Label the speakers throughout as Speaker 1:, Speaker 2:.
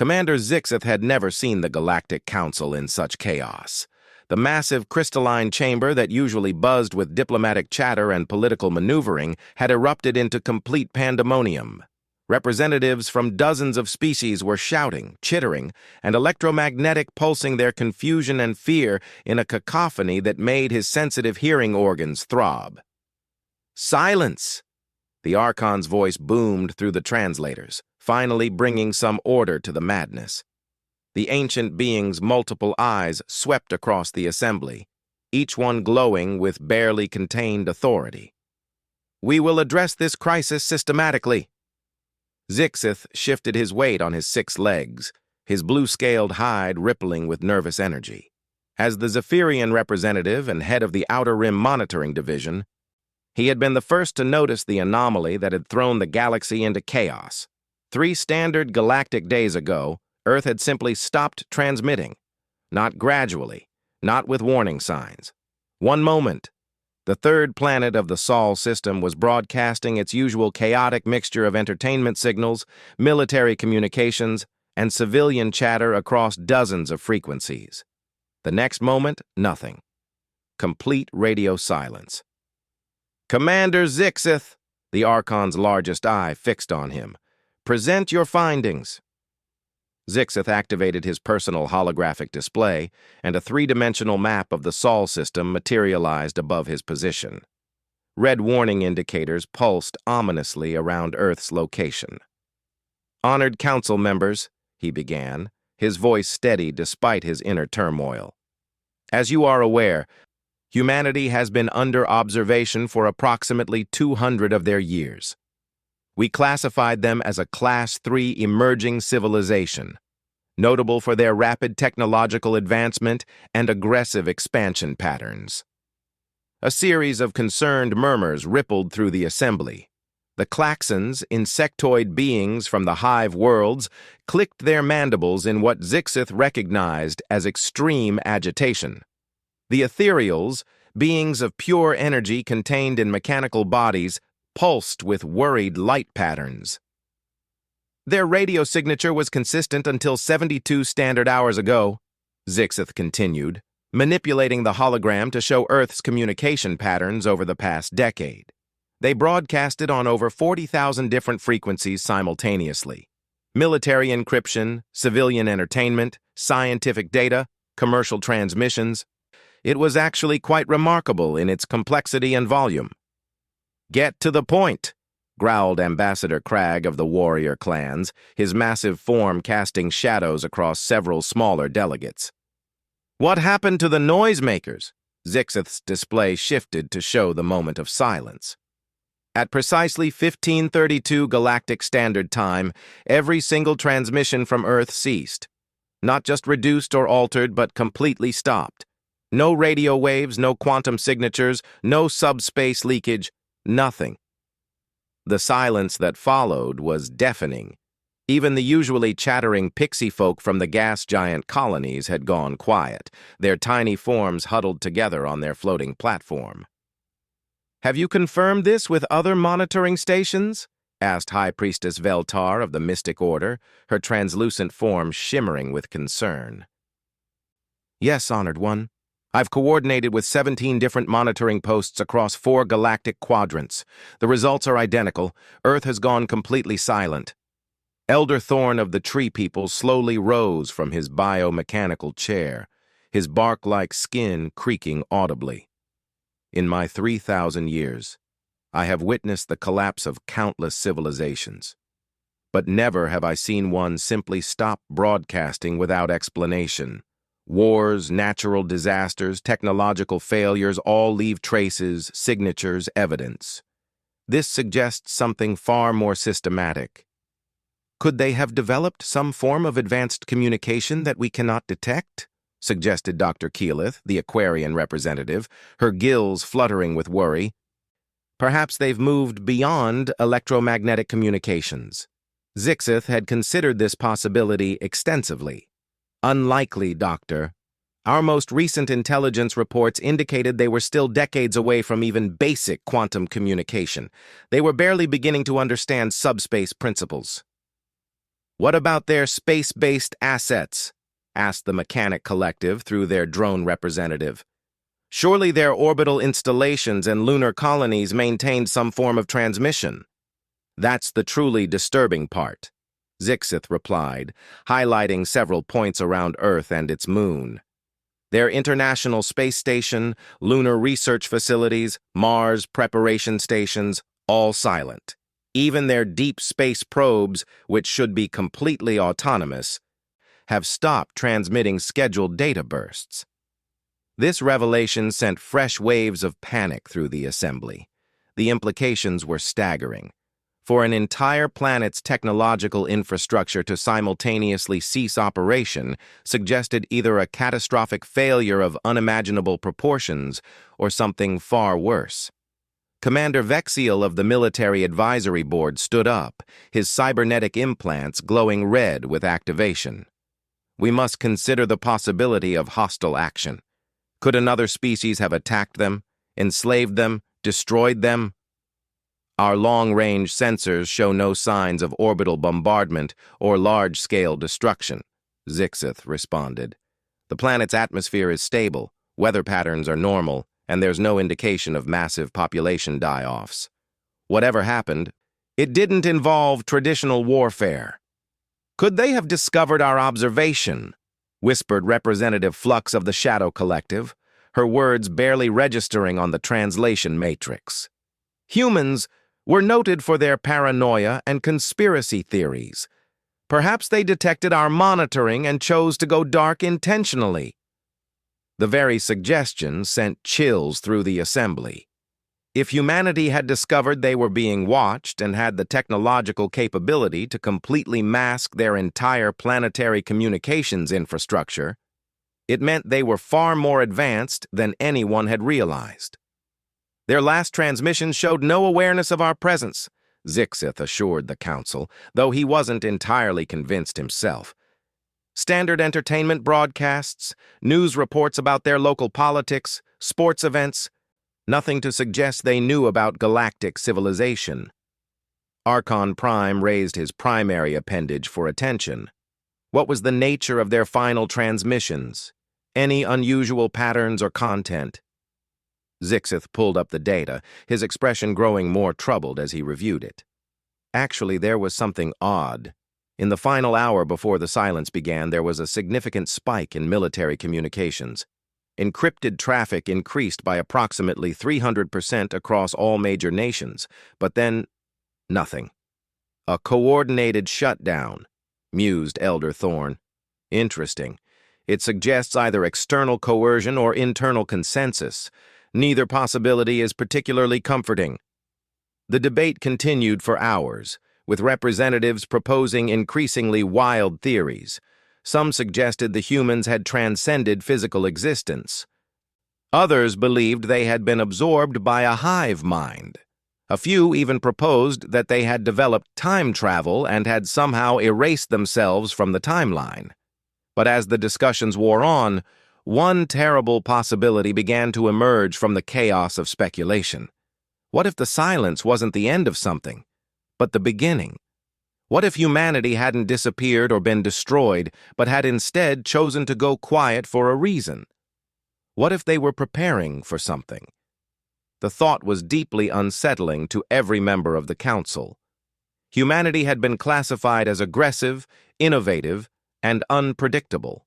Speaker 1: Commander Zixith had never seen the Galactic Council in such chaos. The massive crystalline chamber that usually buzzed with diplomatic chatter and political maneuvering had erupted into complete pandemonium. Representatives from dozens of species were shouting, chittering, and electromagnetic pulsing their confusion and fear in a cacophony that made his sensitive hearing organs throb. "Silence!" The Archon's voice boomed through the translators, finally bringing some order to the madness. The ancient being's multiple eyes swept across the assembly, each one glowing with barely contained authority. "We will address this crisis systematically." Zixith shifted his weight on his 6 legs, his blue-scaled hide rippling with nervous energy. As the Zephyrian representative and head of the Outer Rim Monitoring Division, he had been the first to notice the anomaly that had thrown the galaxy into chaos. 3 standard galactic days ago, Earth had simply stopped transmitting. Not gradually, not with warning signs. One moment, the third planet of the Sol system was broadcasting its usual chaotic mixture of entertainment signals, military communications, and civilian chatter across dozens of frequencies. The next moment, nothing. Complete radio silence. "Commander Zixith," the Archon's largest eye fixed on him, "present your findings." Zixith activated his personal holographic display, and a 3-dimensional map of the Sol system materialized above his position. Red warning indicators pulsed ominously around Earth's location. "Honored Council members," he began, his voice steady despite his inner turmoil. "As you are aware, humanity has been under observation for approximately 200 of their years. We classified them as a Class 3 emerging civilization, notable for their rapid technological advancement and aggressive expansion patterns." A series of concerned murmurs rippled through the assembly. The Klaxons, insectoid beings from the hive worlds, clicked their mandibles in what Zixith recognized as extreme agitation. The Ethereals, beings of pure energy contained in mechanical bodies, pulsed with worried light patterns. "Their radio signature was consistent until 72 standard hours ago," Zixith continued, manipulating the hologram to show Earth's communication patterns over the past decade. They broadcasted on over 40,000 different frequencies simultaneously. Military encryption, civilian entertainment, scientific data, commercial transmissions. It was actually quite remarkable in its complexity and volume. "Get to the point," growled Ambassador Cragg of the warrior clans, his massive form casting shadows across several smaller delegates. "What happened to the noisemakers?" Zixith's display shifted to show the moment of silence. At precisely 1532 Galactic Standard Time, every single transmission from Earth ceased. Not just reduced or altered, but completely stopped. No radio waves, no quantum signatures, no subspace leakage. Nothing. The silence that followed was deafening. Even the usually chattering pixie folk from the gas giant colonies had gone quiet, their tiny forms huddled together on their floating platform. "Have you confirmed this with other monitoring stations?" asked High Priestess Veltar of the Mystic Order, her translucent form shimmering with concern. "Yes, Honored One. I've coordinated with 17 different monitoring posts across 4 galactic quadrants. The results are identical. Earth has gone completely silent." Elder Thorn of the Tree People slowly rose from his biomechanical chair, his bark-like skin creaking audibly. "In my 3,000 years, I have witnessed the collapse of countless civilizations. But never have I seen one simply stop broadcasting without explanation. Wars, natural disasters, technological failures all leave traces, signatures, evidence. This suggests something far more systematic. Could they have developed some form of advanced communication that we cannot detect?" suggested Dr. Keyleth, the Aquarian representative, her gills fluttering with worry. "Perhaps they've moved beyond electromagnetic communications." Zixith had considered this possibility extensively. "Unlikely, Doctor. Our most recent intelligence reports indicated they were still decades away from even basic quantum communication. They were barely beginning to understand subspace principles." "What about their space-based assets?" asked the Mechanic Collective through their drone representative. "Surely their orbital installations and lunar colonies maintained some form of transmission." "That's the truly disturbing part," Zixith replied, highlighting several points around Earth and its moon. "Their International Space Station, lunar research facilities, Mars preparation stations, all silent. Even their deep space probes, which should be completely autonomous, have stopped transmitting scheduled data bursts." This revelation sent fresh waves of panic through the assembly. The implications were staggering. For an entire planet's technological infrastructure to simultaneously cease operation suggested either a catastrophic failure of unimaginable proportions or something far worse. Commander Vexiel of the Military Advisory Board stood up, his cybernetic implants glowing red with activation. "We must consider the possibility of hostile action. Could another species have attacked them, enslaved them, destroyed them?" "Our long-range sensors show no signs of orbital bombardment or large-scale destruction," Zixith responded. "The planet's atmosphere is stable, weather patterns are normal, and there's no indication of massive population die-offs. Whatever happened, it didn't involve traditional warfare." "Could they have discovered our observation?" whispered Representative Flux of the Shadow Collective, her words barely registering on the translation matrix. "Humans were noted for their paranoia and conspiracy theories. Perhaps they detected our monitoring and chose to go dark intentionally." The very suggestion sent chills through the assembly. If humanity had discovered they were being watched and had the technological capability to completely mask their entire planetary communications infrastructure, it meant they were far more advanced than anyone had realized. "Their last transmission showed no awareness of our presence," Zixith assured the Council, though he wasn't entirely convinced himself. "Standard entertainment broadcasts, news reports about their local politics, sports events, nothing to suggest they knew about galactic civilization." Archon Prime raised his primary appendage for attention. What was the nature of their final transmissions? Any unusual patterns or content? Zixith pulled up the data, his expression growing more troubled as he reviewed it. Actually, there was something odd. In the final hour before the silence began, there was a significant spike in military communications. Encrypted traffic increased by approximately 300% across all major nations, but then, nothing. "A coordinated shutdown," mused Elder Thorne. "Interesting. It suggests either external coercion or internal consensus. Neither possibility is particularly comforting." The debate continued for hours, with representatives proposing increasingly wild theories. Some suggested the humans had transcended physical existence. Others believed they had been absorbed by a hive mind. A few even proposed that they had developed time travel and had somehow erased themselves from the timeline. But as the discussions wore on, one terrible possibility began to emerge from the chaos of speculation. What if the silence wasn't the end of something, but the beginning? What if humanity hadn't disappeared or been destroyed, but had instead chosen to go quiet for a reason? What if they were preparing for something? The thought was deeply unsettling to every member of the Council. Humanity had been classified as aggressive, innovative, and unpredictable.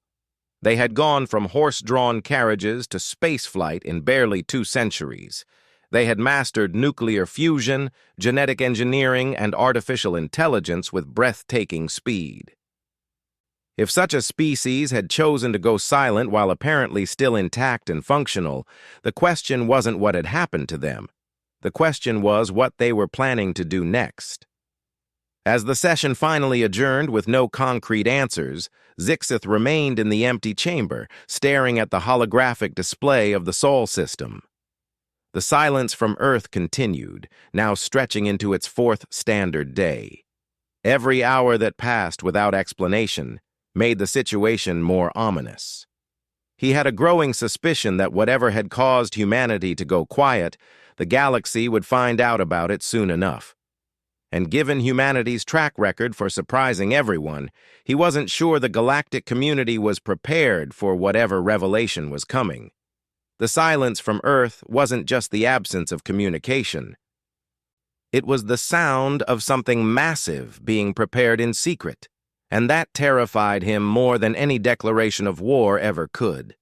Speaker 1: They had gone from horse-drawn carriages to spaceflight in barely 2 centuries. They had mastered nuclear fusion, genetic engineering, and artificial intelligence with breathtaking speed. If such a species had chosen to go silent while apparently still intact and functional, the question wasn't what had happened to them. The question was what they were planning to do next. As the session finally adjourned with no concrete answers, Zixith remained in the empty chamber, staring at the holographic display of the Sol system. The silence from Earth continued, now stretching into its 4th standard day. Every hour that passed without explanation made the situation more ominous. He had a growing suspicion that whatever had caused humanity to go quiet, the galaxy would find out about it soon enough. and given humanity's track record for surprising everyone, he wasn't sure the galactic community was prepared for whatever revelation was coming. The silence from Earth wasn't just the absence of communication. It was the sound of something massive being prepared in secret, and that terrified him more than any declaration of war ever could.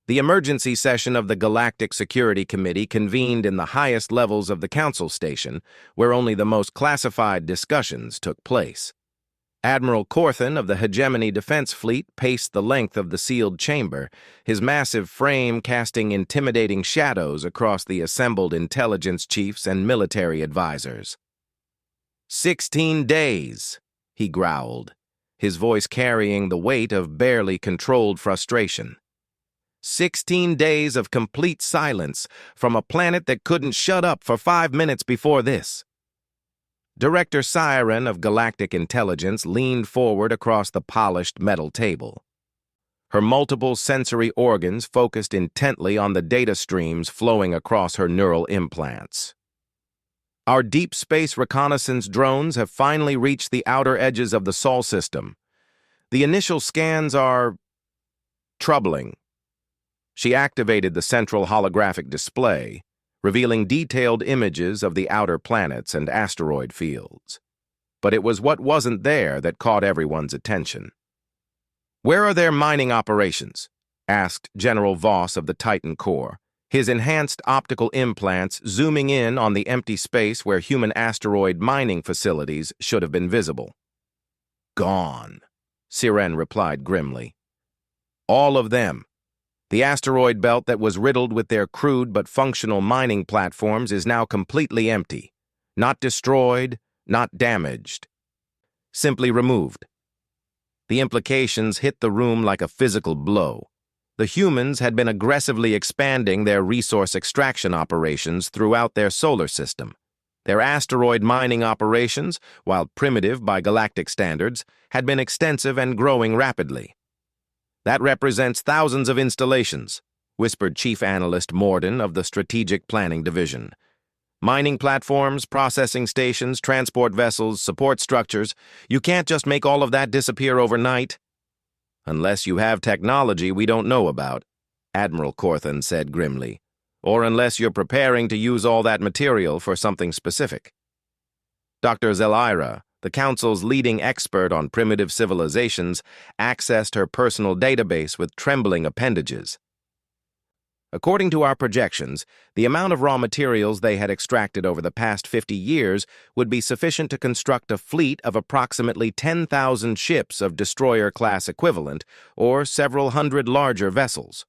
Speaker 1: The emergency session of the Galactic Security Committee convened in the highest levels of the Council Station, where only the most classified discussions took place. Admiral Corthan of the Hegemony Defense Fleet paced the length of the sealed chamber, his massive frame casting intimidating shadows across the assembled intelligence chiefs and military advisors. 16 days, he growled, his voice carrying the weight of barely controlled frustration. 16 days of complete silence from a planet that couldn't shut up for 5 minutes before this. Director Siren of Galactic Intelligence leaned forward across the polished metal table. Her multiple sensory organs focused intently on the data streams flowing across her neural implants. Our deep space reconnaissance drones have finally reached the outer edges of the Sol system. The initial scans are troubling. She activated the central holographic display, revealing detailed images of the outer planets and asteroid fields. But it was what wasn't there that caught everyone's attention. "Where are their mining operations?" asked General Voss of the Titan Corps, his enhanced optical implants zooming in on the empty space where human asteroid mining facilities should have been visible. "Gone," Siren replied grimly. "All of them. The asteroid belt that was riddled with their crude but functional mining platforms is now completely empty. Not destroyed, not damaged. Simply removed." The implications hit the room like a physical blow. The humans had been aggressively expanding their resource extraction operations throughout their solar system. Their asteroid mining operations, while primitive by galactic standards, had been extensive and growing rapidly. "That represents thousands of installations," whispered Chief Analyst Morden of the Strategic Planning Division. "Mining platforms, processing stations, transport vessels, support structures. You can't just make all of that disappear overnight." "Unless you have technology we don't know about," Admiral Corthan said grimly. "Or unless you're preparing to use all that material for something specific." Dr. Zelira, the Council's leading expert on primitive civilizations, accessed her personal database with trembling appendages. According to our projections, the amount of raw materials they had extracted over the past 50 years would be sufficient to construct a fleet of approximately 10,000 ships of destroyer-class equivalent, or several hundred larger vessels.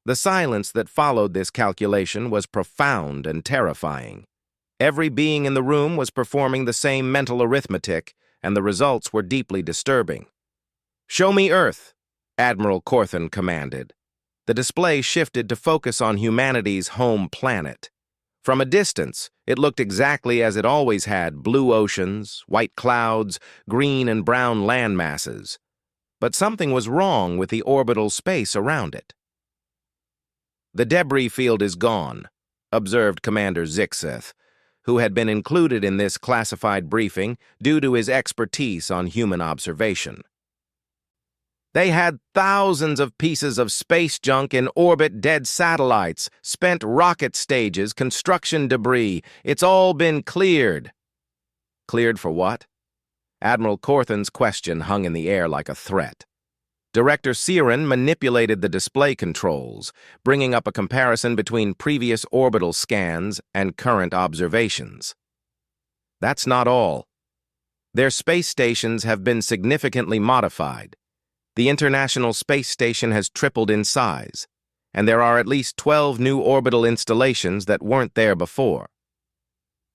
Speaker 1: The silence that followed this calculation was profound and terrifying. Every being in the room was performing the same mental arithmetic, and the results were deeply disturbing. "Show me Earth," Admiral Corthan commanded. The display shifted to focus on humanity's home planet. From a distance, it looked exactly as it always had: blue oceans, white clouds, green and brown land masses. But something was wrong with the orbital space around it. "The debris field is gone," observed Commander Zixeth, who had been included in this classified briefing due to his expertise on human observation. "They had thousands of pieces of space junk in orbit, dead satellites, spent rocket stages, construction debris. It's all been cleared." Cleared for what? Admiral Corthan's question hung in the air like a threat. Director Siren manipulated the display controls, bringing up a comparison between previous orbital scans and current observations. "That's not all. Their space stations have been significantly modified. The International Space Station has tripled in size, and there are at least 12 new orbital installations that weren't there before."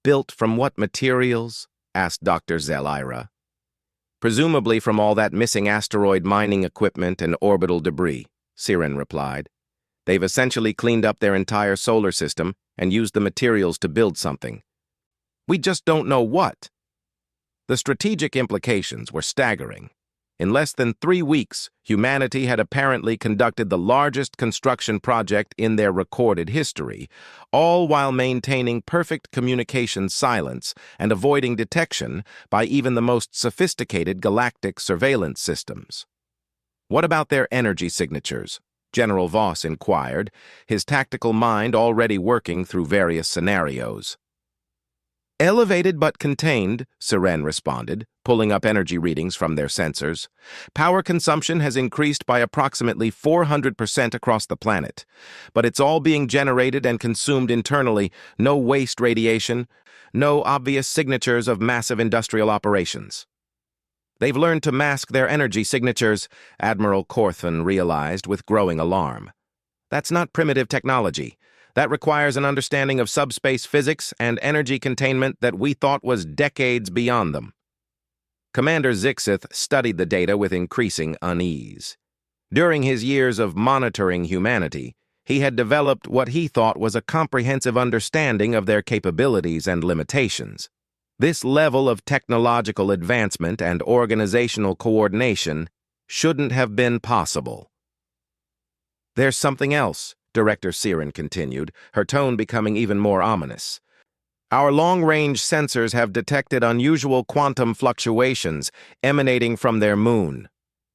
Speaker 1: "Built from what materials?" asked Dr. Zelira. "Presumably from all that missing asteroid mining equipment and orbital debris," Siren replied. "They've essentially cleaned up their entire solar system and used the materials to build something. We just don't know what." The strategic implications were staggering. In less than 3 weeks, humanity had apparently conducted the largest construction project in their recorded history, all while maintaining perfect communication silence and avoiding detection by even the most sophisticated galactic surveillance systems. What about their energy signatures? General Voss inquired, his tactical mind already working through various scenarios. Elevated but contained, Seren responded, pulling up energy readings from their sensors. Power consumption has increased by approximately 400% across the planet, but it's all being generated and consumed internally, no waste radiation, no obvious signatures of massive industrial operations. They've learned to mask their energy signatures, Admiral Corthan realized with growing alarm. That's not primitive technology. That requires an understanding of subspace physics and energy containment that we thought was decades beyond them. Commander Zixith studied the data with increasing unease. During his years of monitoring humanity, he had developed what he thought was a comprehensive understanding of their capabilities and limitations. This level of technological advancement and organizational coordination shouldn't have been possible. There's something else, Director Siren continued, her tone becoming even more ominous. Our long-range sensors have detected unusual quantum fluctuations emanating from their moon.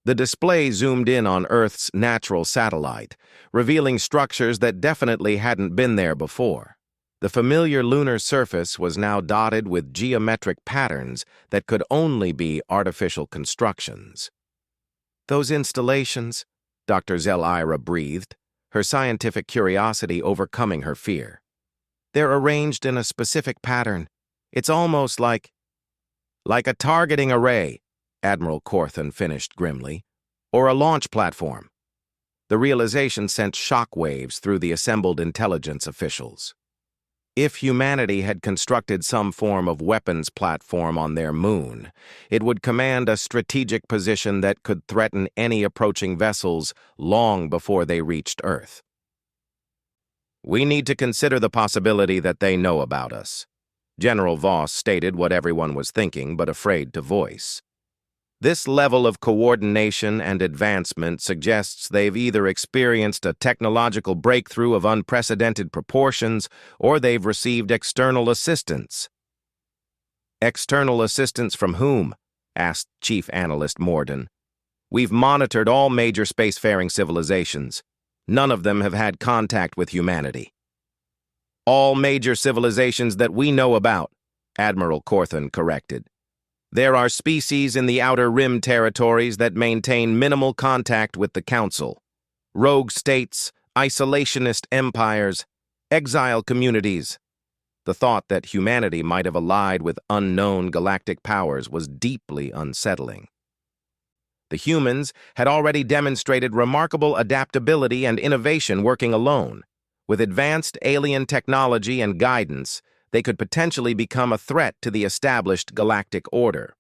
Speaker 1: The display zoomed in on Earth's natural satellite, revealing structures that definitely hadn't been there before. The familiar lunar surface was now dotted with geometric patterns that could only be artificial constructions. Those installations, Dr. Zelira breathed, her scientific curiosity overcoming her fear. They're arranged in a specific pattern. It's almost like a targeting array, Admiral Corthan finished grimly, or a launch platform. The realization sent shockwaves through the assembled intelligence officials. If humanity had constructed some form of weapons platform on their moon, it would command a strategic position that could threaten any approaching vessels long before they reached Earth. We need to consider the possibility that they know about us. General Voss stated what everyone was thinking but afraid to voice. This level of coordination and advancement suggests they've either experienced a technological breakthrough of unprecedented proportions or they've received external assistance. External assistance from whom? Asked Chief Analyst Morden. We've monitored all major spacefaring civilizations. None of them have had contact with humanity. All major civilizations that we know about, Admiral Corthan corrected. There are species in the Outer Rim territories that maintain minimal contact with the Council. Rogue states, isolationist empires, exile communities. The thought that humanity might have allied with unknown galactic powers was deeply unsettling. The humans had already demonstrated remarkable adaptability and innovation working alone. With advanced alien technology and guidance, they could potentially become a threat to the established galactic order.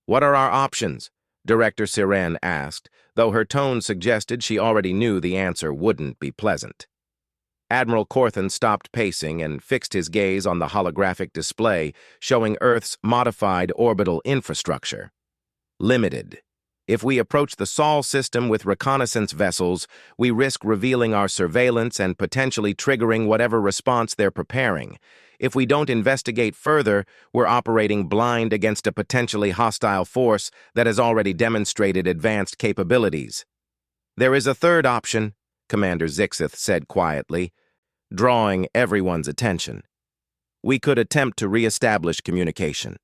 Speaker 1: What are our options? Director Siren asked, though her tone suggested she already knew the answer wouldn't be pleasant. Admiral Corthan stopped pacing and fixed his gaze on the holographic display showing Earth's modified orbital infrastructure. Limited. If we approach the Sol system with reconnaissance vessels, we risk revealing our surveillance and potentially triggering whatever response they're preparing. If we don't investigate further, we're operating blind against a potentially hostile force that has already demonstrated advanced capabilities. There is a third option, Commander Zixith said quietly, drawing everyone's attention. We could attempt to re-establish communication.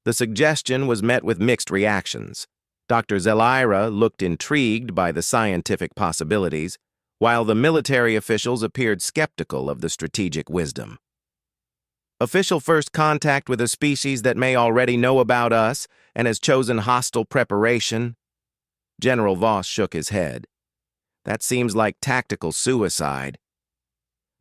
Speaker 1: The suggestion was met with mixed reactions. Dr. Zelira looked intrigued by the scientific possibilities, while the military officials appeared skeptical of the strategic wisdom. Official first contact with a species that may already know about us and has chosen hostile preparation? General Voss shook his head. That seems like tactical suicide.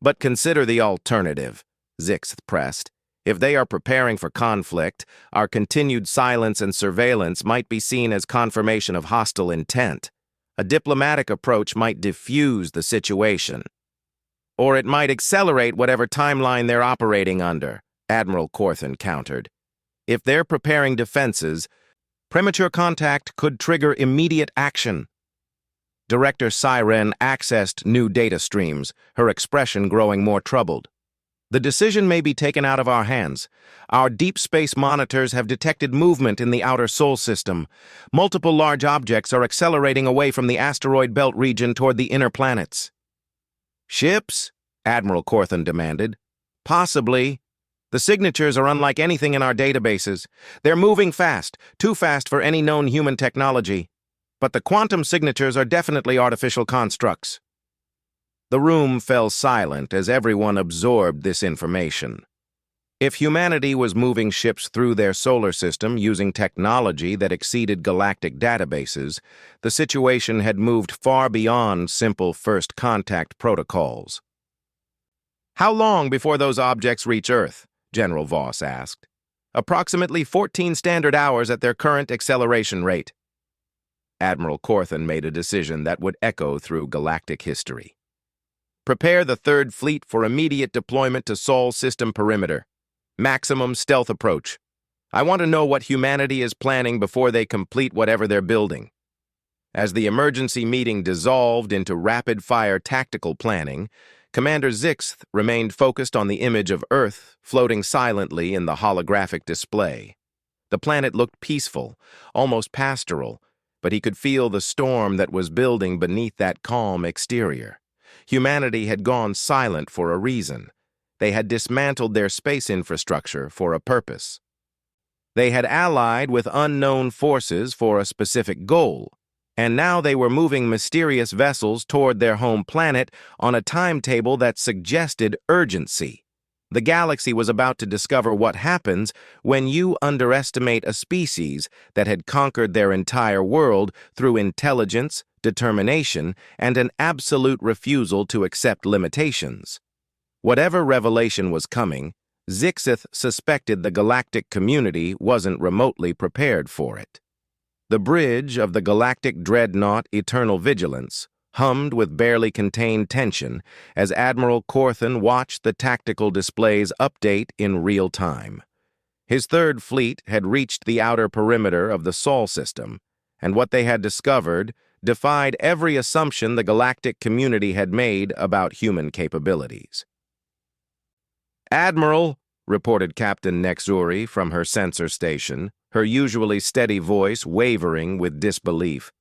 Speaker 1: But consider the alternative, Zixith pressed. If they are preparing for conflict, our continued silence and surveillance might be seen as confirmation of hostile intent. A diplomatic approach might diffuse the situation. Or it might accelerate whatever timeline they're operating under, Admiral Corthan countered. If they're preparing defenses, Premature contact could trigger immediate action. Director Siren accessed new data streams, her expression growing more troubled. The decision may be taken out of our hands. Our deep space monitors have detected movement in the outer Sol system. Multiple large objects are accelerating away from the asteroid belt region toward the inner planets. Ships? Admiral Corthan demanded. Possibly. The signatures are unlike anything in our databases. They're moving fast, too fast for any known human technology. But the quantum signatures are definitely artificial constructs. The room fell silent as everyone absorbed this information. If humanity was moving ships through their solar system using technology that exceeded galactic databases, the situation had moved far beyond simple first contact protocols. How long before those objects reach Earth? General Voss asked. Approximately 14 standard hours at their current acceleration rate. Admiral Corthan made a decision that would echo through galactic history. Prepare the Third Fleet for immediate deployment to Sol system perimeter. Maximum stealth approach. I want to know what humanity is planning before they complete whatever they're building. As the emergency meeting dissolved into rapid-fire tactical planning, Commander Zixth remained focused on the image of Earth floating silently in the holographic display. The planet looked peaceful, almost pastoral, but he could feel the storm that was building beneath that calm exterior. Humanity had gone silent for a reason. They had dismantled their space infrastructure for a purpose. They had allied with unknown forces for a specific goal, and now they were moving mysterious vessels toward their home planet on a timetable that suggested urgency. The galaxy was about to discover what happens when you underestimate a species that had conquered their entire world through intelligence, determination, and an absolute refusal to accept limitations. Whatever revelation was coming, Zixith suspected the galactic community wasn't remotely prepared for it. The bridge of the galactic dreadnought Eternal Vigilance hummed with barely contained tension as Admiral Corthan watched the tactical displays update in real time. His Third Fleet had reached the outer perimeter of the Sol system, and what they had discovered defied every assumption the galactic community had made about human capabilities. "Admiral," reported Captain Nexuri from her sensor station, her usually steady voice wavering with disbelief.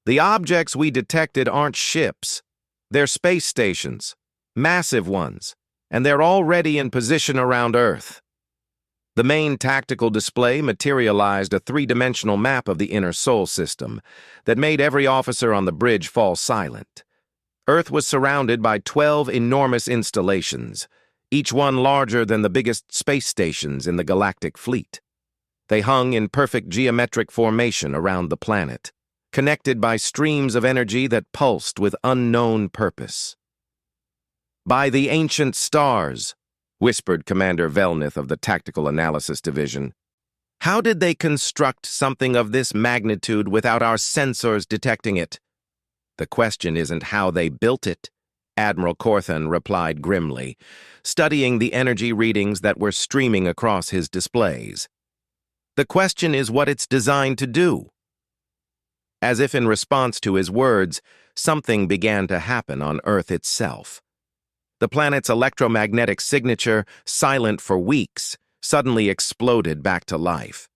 Speaker 1: "The objects we detected aren't ships. They're space stations, massive ones, and they're already in position around Earth." The main tactical display materialized a three-dimensional map of the inner Sol system that made every officer on the bridge fall silent. Earth was surrounded by 12 enormous installations, each one larger than the biggest space stations in the galactic fleet. They hung in perfect geometric formation around the planet, connected by streams of energy that pulsed with unknown purpose. "By the ancient stars," whispered Commander Velnith of the Tactical Analysis Division. "How did they construct something of this magnitude without our sensors detecting it?" "The question isn't how they built it," Admiral Corthan replied grimly, studying the energy readings that were streaming across his displays. "The question is what it's designed to do." As if in response to his words, something began to happen on Earth itself. The planet's electromagnetic signature, silent for weeks, suddenly exploded back to life.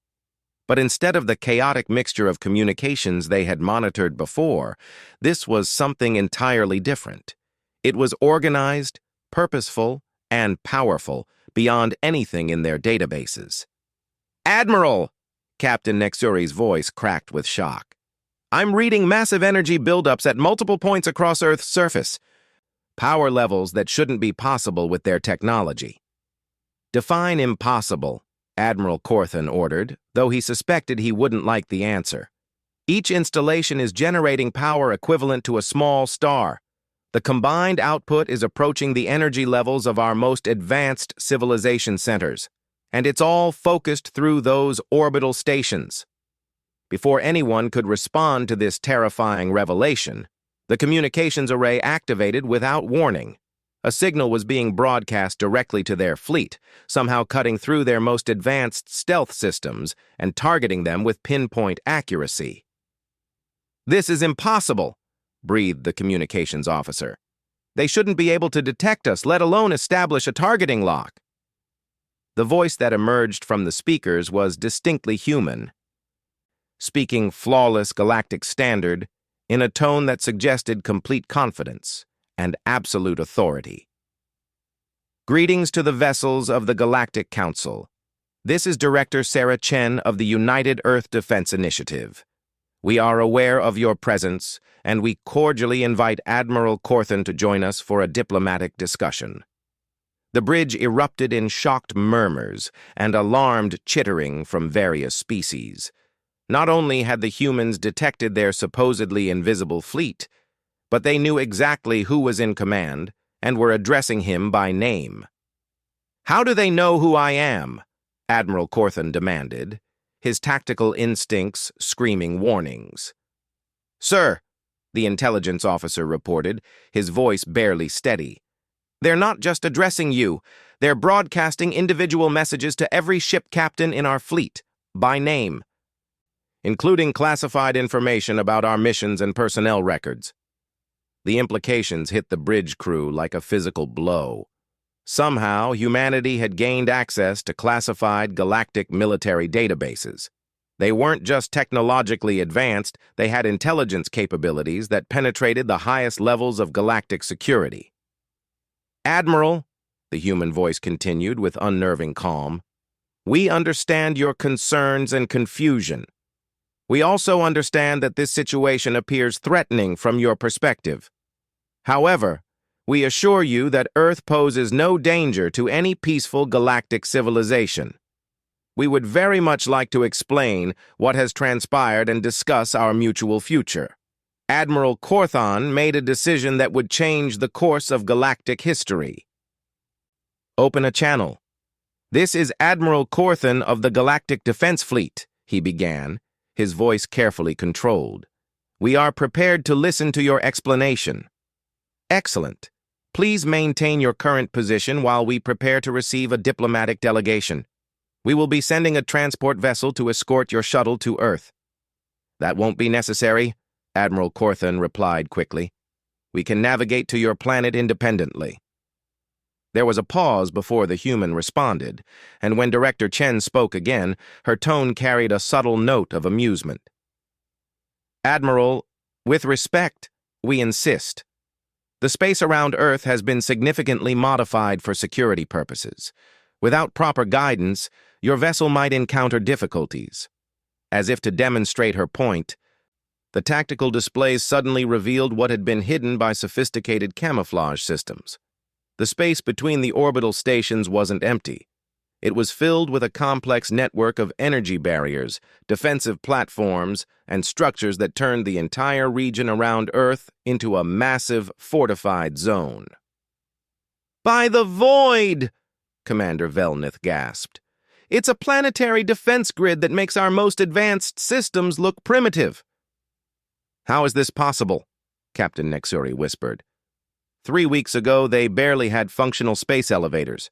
Speaker 1: But instead of the chaotic mixture of communications they had monitored before, this was something entirely different. It was organized, purposeful, and powerful beyond anything in their databases. "Admiral!" Captain Nexuri's voice cracked with shock. "I'm reading massive energy buildups at multiple points across Earth's surface. Power levels that shouldn't be possible with their technology." "Define impossible," Admiral Corthan ordered, though he suspected he wouldn't like the answer. "Each installation is generating power equivalent to a small star. The combined output is approaching the energy levels of our most advanced civilization centers, and it's all focused through those orbital stations." Before anyone could respond to this terrifying revelation, the communications array activated without warning. A signal was being broadcast directly to their fleet, somehow cutting through their most advanced stealth systems and targeting them with pinpoint accuracy. "This is impossible," breathed the communications officer. "They shouldn't be able to detect us, let alone establish a targeting lock." The voice that emerged from the speakers was distinctly human, speaking flawless galactic standard in a tone that suggested complete confidence and absolute authority. "Greetings to the vessels of the Galactic Council. This is Director Sarah Chen of the United Earth Defense Initiative. We are aware of your presence, and we cordially invite Admiral Corthan to join us for a diplomatic discussion." The bridge erupted in shocked murmurs and alarmed chittering from various species. Not only had the humans detected their supposedly invisible fleet, but they knew exactly who was in command and were addressing him by name. "How do they know who I am?" Admiral Corthan demanded, his tactical instincts screaming warnings. "Sir," the intelligence officer reported, his voice barely steady, "they're not just addressing you, they're broadcasting individual messages to every ship captain in our fleet, by name, including classified information about our missions and personnel records." The implications hit the bridge crew like a physical blow. Somehow, humanity had gained access to classified galactic military databases. They weren't just technologically advanced, they had intelligence capabilities that penetrated the highest levels of galactic security. "Admiral," the human voice continued with unnerving calm, "we understand your concerns and confusion. We also understand that this situation appears threatening from your perspective. However, we assure you that Earth poses no danger to any peaceful galactic civilization. We would very much like to explain what has transpired and discuss our mutual future. Admiral Corthan made a decision that would change the course of galactic history." "Open a channel. This is Admiral Corthan of the Galactic Defense Fleet," he began, his voice carefully controlled. "We are prepared to listen to your explanation." "Excellent. Please maintain your current position while we prepare to receive a diplomatic delegation. We will be sending a transport vessel to escort your shuttle to Earth." "That won't be necessary," Admiral Corthan replied quickly. "We can navigate to your planet independently." There was a pause before the human responded, and when Director Chen spoke again, her tone carried a subtle note of amusement. "Admiral, with respect, we insist. The space around Earth has been significantly modified for security purposes. Without proper guidance, your vessel might encounter difficulties." As if to demonstrate her point, the tactical displays suddenly revealed what had been hidden by sophisticated camouflage systems. The space between the orbital stations wasn't empty. It was filled with a complex network of energy barriers, defensive platforms, and structures that turned the entire region around Earth into a massive, fortified zone. "By the void!" Commander Velnith gasped. "It's a planetary defense grid that makes our most advanced systems look primitive." "How is this possible?" Captain Nexuri whispered. 3 weeks ago, they barely had functional space elevators.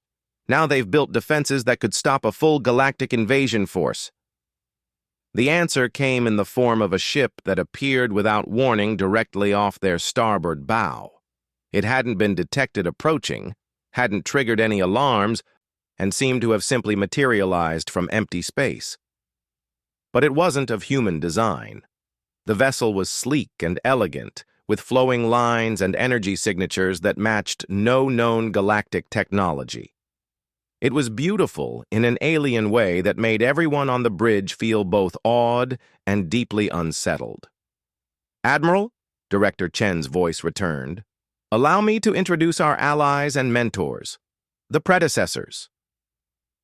Speaker 1: Now they've built defenses that could stop a full galactic invasion force." The answer came in the form of a ship that appeared without warning directly off their starboard bow. It hadn't been detected approaching, hadn't triggered any alarms, and seemed to have simply materialized from empty space. But it wasn't of human design. The vessel was sleek and elegant, with flowing lines and energy signatures that matched no known galactic technology. It was beautiful in an alien way that made everyone on the bridge feel both awed and deeply unsettled. "Admiral," Director Chen's voice returned, "allow me to introduce our allies and mentors, the predecessors."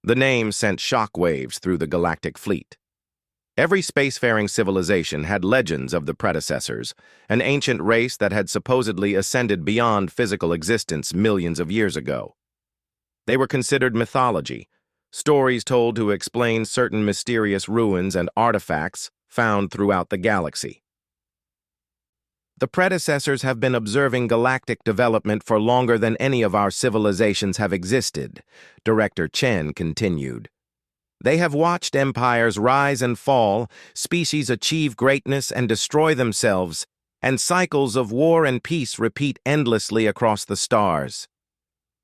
Speaker 1: The name sent shockwaves through the galactic fleet. Every spacefaring civilization had legends of the predecessors, an ancient race that had supposedly ascended beyond physical existence millions of years ago. They were considered mythology, stories told to explain certain mysterious ruins and artifacts found throughout the galaxy. The predecessors have been observing galactic development for longer than any of our civilizations have existed, Director Chen continued. They have watched empires rise and fall, species achieve greatness and destroy themselves, and cycles of war and peace repeat endlessly across the stars.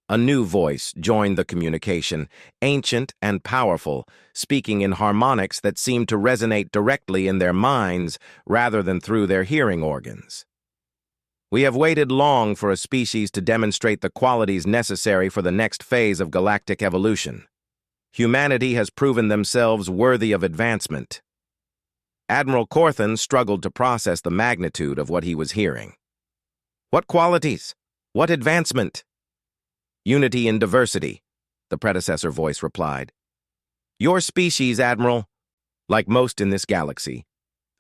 Speaker 1: A new voice joined the communication, ancient and powerful, speaking in harmonics that seemed to resonate directly in their minds rather than through their hearing organs. We have waited long for a species to demonstrate the qualities necessary for the next phase of galactic evolution. Humanity has proven themselves worthy of advancement. Admiral Corthan struggled to process the magnitude of what he was hearing. What qualities? What advancement? Unity in diversity, the predecessor voice replied. Your species, Admiral, like most in this galaxy,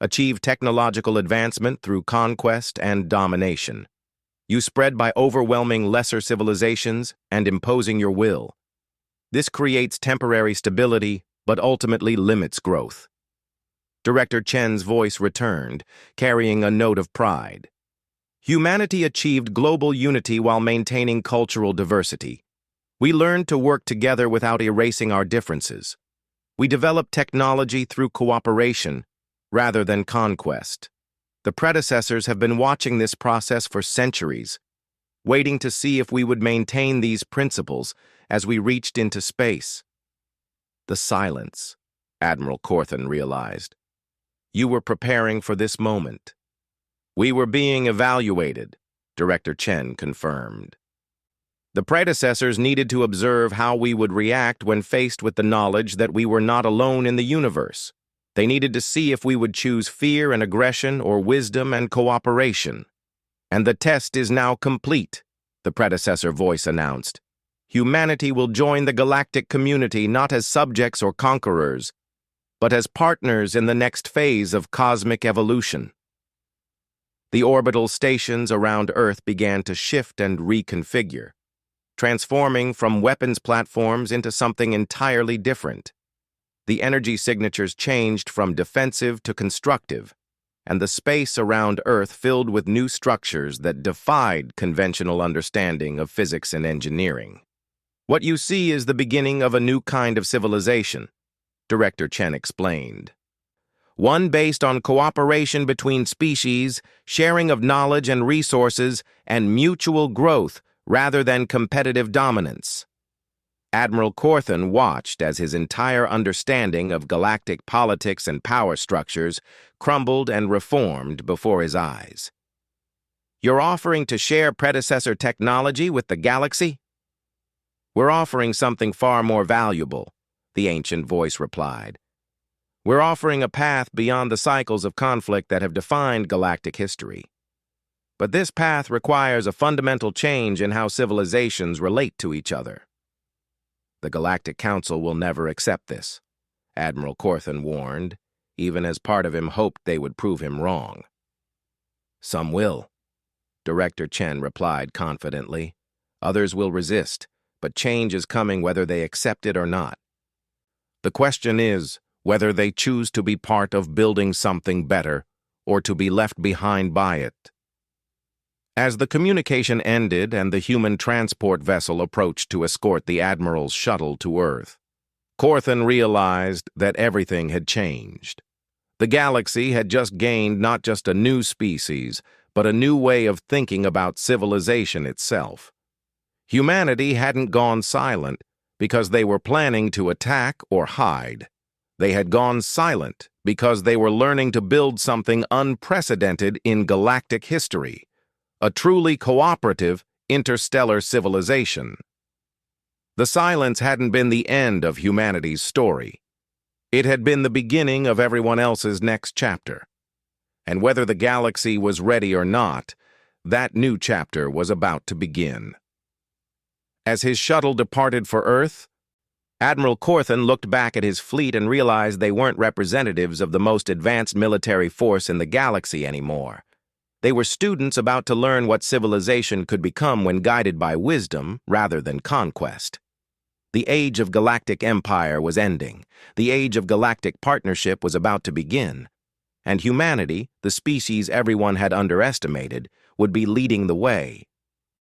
Speaker 1: achieved technological advancement through conquest and domination. You spread by overwhelming lesser civilizations and imposing your will. This creates temporary stability, but ultimately limits growth. Director Chen's voice returned, carrying a note of pride. Humanity achieved global unity while maintaining cultural diversity. We learned to work together without erasing our differences. We developed technology through cooperation rather than conquest. The predecessors have been watching this process for centuries, waiting to see if we would maintain these principles as we reached into space. The silence, Admiral Corthan realized. You were preparing for this moment. We were being evaluated, Director Chen confirmed. The predecessors needed to observe how we would react when faced with the knowledge that we were not alone in the universe. They needed to see if we would choose fear and aggression or wisdom and cooperation. And the test is now complete, the predecessor voice announced. Humanity will join the galactic community not as subjects or conquerors, but as partners in the next phase of cosmic evolution. The orbital stations around Earth began to shift and reconfigure, transforming from weapons platforms into something entirely different. The energy signatures changed from defensive to constructive, and the space around Earth filled with new structures that defied conventional understanding of physics and engineering. What you see is the beginning of a new kind of civilization, Director Chen explained. One based on cooperation between species, sharing of knowledge and resources, and mutual growth rather than competitive dominance. Admiral Corthan watched as his entire understanding of galactic politics and power structures crumbled and reformed before his eyes. You're offering to share predecessor technology with the galaxy? We're offering something far more valuable, the ancient voice replied. We're offering a path beyond the cycles of conflict that have defined galactic history. But this path requires a fundamental change in how civilizations relate to each other. The Galactic Council will never accept this, Admiral Corthan warned, even as part of him hoped they would prove him wrong. Some will, Director Chen replied confidently. Others will resist, but change is coming whether they accept it or not. The question is whether they choose to be part of building something better or to be left behind by it. As the communication ended and the human transport vessel approached to escort the Admiral's shuttle to Earth, Corthan realized that everything had changed. The galaxy had just gained not just a new species, but a new way of thinking about civilization itself. Humanity hadn't gone silent because they were planning to attack or hide. They had gone silent because they were learning to build something unprecedented in galactic history, a truly cooperative interstellar civilization. The silence hadn't been the end of humanity's story. It had been the beginning of everyone else's next chapter. And whether the galaxy was ready or not, that new chapter was about to begin. As his shuttle departed for Earth, Admiral Corthan looked back at his fleet and realized they weren't representatives of the most advanced military force in the galaxy anymore. They were students about to learn what civilization could become when guided by wisdom rather than conquest. The age of galactic empire was ending. The age of galactic partnership was about to begin. and humanity, the species everyone had underestimated, would be leading the way.